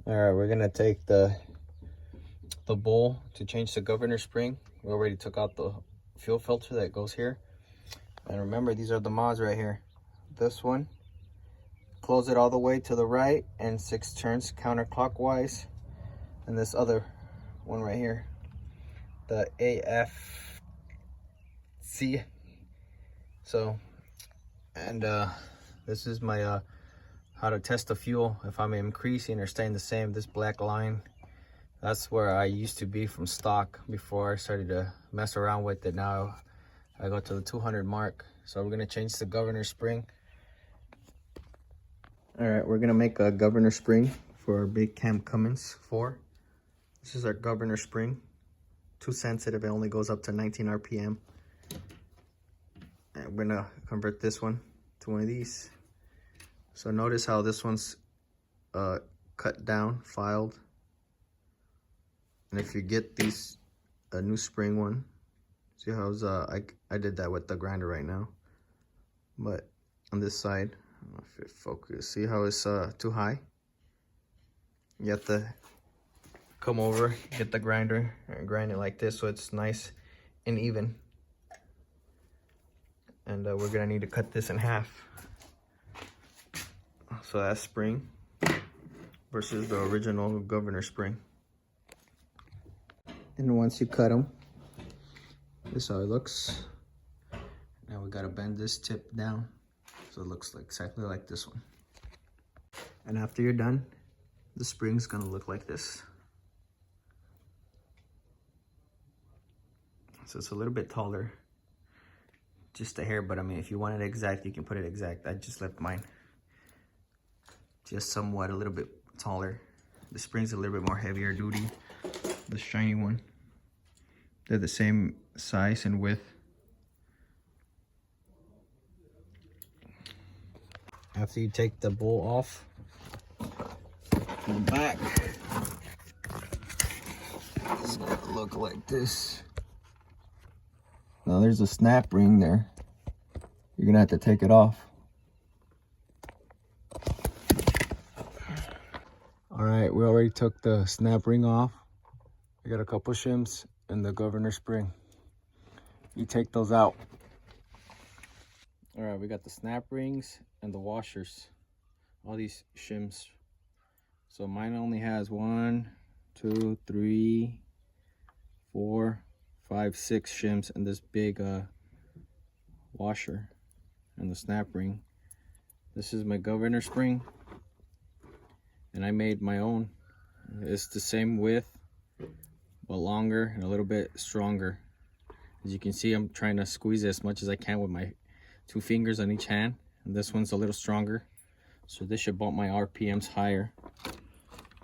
All right, we're gonna take the bowl to change the governor spring. We already took out the fuel filter that goes here. And remember, these are the mods right here. This one, close it all the way to the right and 6 turns counterclockwise. And this other one right here, the AFC. So, and this is my how to test the fuel, if I'm increasing or staying the same. This black line, that's where I used to be from stock before I started to mess around with it. Now I go to the 200 mark. So we're gonna change the governor spring. All right, we're gonna make a governor spring for our big Cam Cummins 4. This is our governor spring. Too sensitive, it only goes up to 19 RPM. And we're gonna convert this one to one of these. So notice how this one's cut down, filed. And if you get these, a new spring one, see how it's, I did that with the grinder right now. But on this side, I don't know if it focus, see how it's too high? You have to come over, get the grinder, and grind it like this so it's nice and even. And we're gonna need to cut this in half. So that's spring versus the original governor spring. And once you cut them, this is how it looks. Now we gotta bend this tip down so it looks like exactly like this one. And after you're done, the spring's gonna look like this. So it's a little bit taller, just a hair, but I mean, if you want it exact, you can put it exact. I just left mine just somewhat a little bit taller. The spring's a little bit more heavier duty, the shiny one. They're the same size and width. After you take the bowl off, the back, it's gonna look like this. Now there's a snap ring there. You're gonna have to take it off. All right, we already took the snap ring off. We got a couple shims and the governor spring. You take those out. All right, we got the snap rings and the washers, all these shims. So mine only has 1, 2, 3, 4, 5, 6 shims and this big washer and the snap ring. This is my governor spring, and I made my own. It's the same width, but longer and a little bit stronger. As you can see, I'm trying to squeeze it as much as I can with my 2 fingers on each hand. And this one's a little stronger, so this should bump my RPMs higher.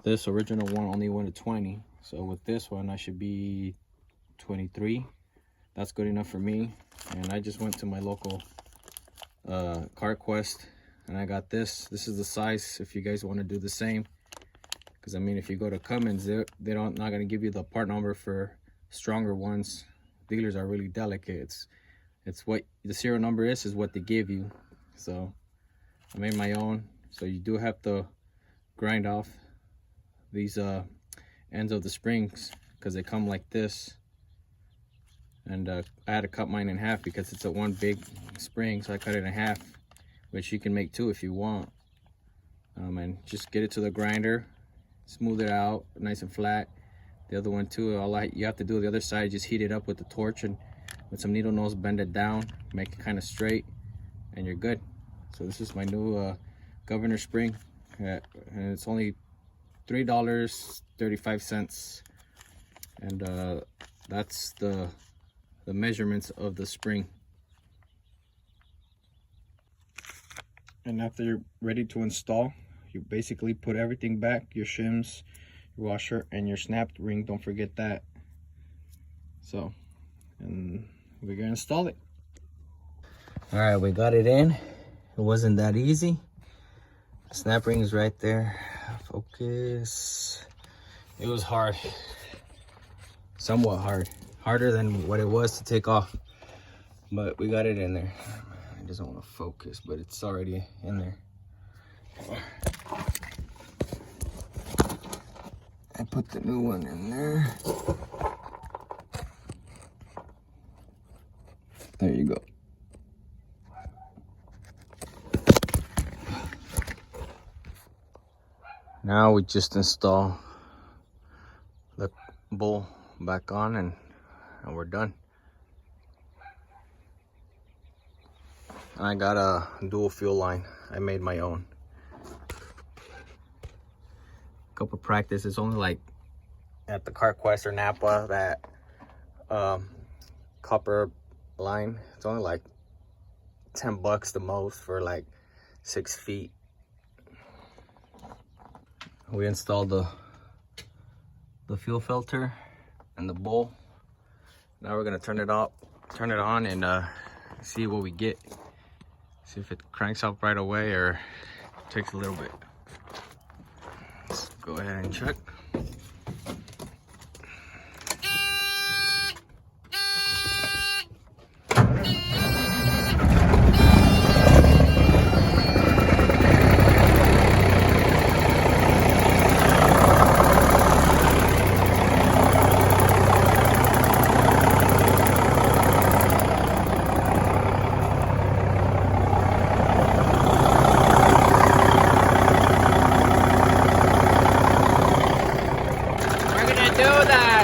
This original one only went to 20, so with this one I should be 23. That's good enough for me. And I just went to my local CarQuest and I got this. This is the size if you guys want to do the same, because I mean, if you go to Cummins, they not going to give you the part number for stronger ones. Dealers are really delicate. It's what the serial number is what they give you. So I made my own. So you do have to grind off these ends of the springs because they come like this. And I had to cut mine in half because it's a one big spring, so I cut it in half, which you can make 2 if you want. And just get it to the grinder, smooth it out nice and flat. The other one too, you have to do the other side, just heat it up with the torch and with some needle nose, bend it down, make it kind of straight, and you're good. So this is my new governor spring, and it's only $3.35, and that's the measurements of the spring. And after you're ready to install, you basically put everything back, your shims, your washer, and your snapped ring. Don't forget that. So, and we're gonna install it. All right, we got it in. It wasn't that easy. Snap ring is right there. Focus. It was hard, somewhat hard. Harder than what it was to take off, but we got it in there. It doesn't want to focus, but it's already in there. I put the new one in there. There you go. Now we just install the bowl back on and we're done. I got a dual fuel line. I made my own. Couple practice. It's only like at the CarQuest or Napa, that copper line. It's only like $10 the most for like 6 feet. We installed the fuel filter and the bowl. Now we're gonna turn it on and see what we get. See if it cranks up right away or takes a little bit. Let's go ahead and check.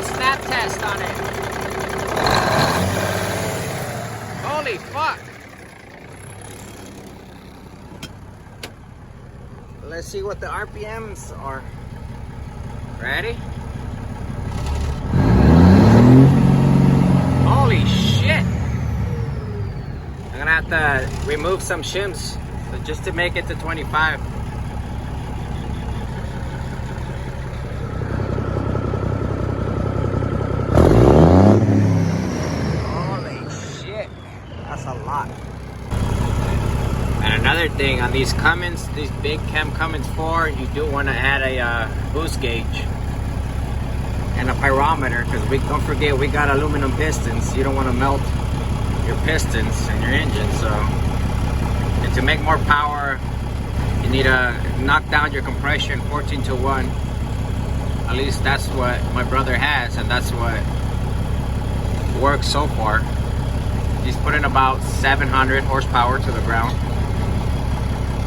Snap test on it. Holy fuck. Let's see what the RPMs are. Ready? Holy shit. I'm gonna have to remove some shims just to make it to 25. That's a lot. And another thing on these Cummins, these big Chem Cummins 4, you do want to add a boost gauge and a pyrometer, because don't forget we got aluminum pistons. You don't want to melt your pistons in your engine. So, and to make more power, you need to knock down your compression 14:1. At least that's what my brother has, and that's what works so far. He's putting about 700 horsepower to the ground.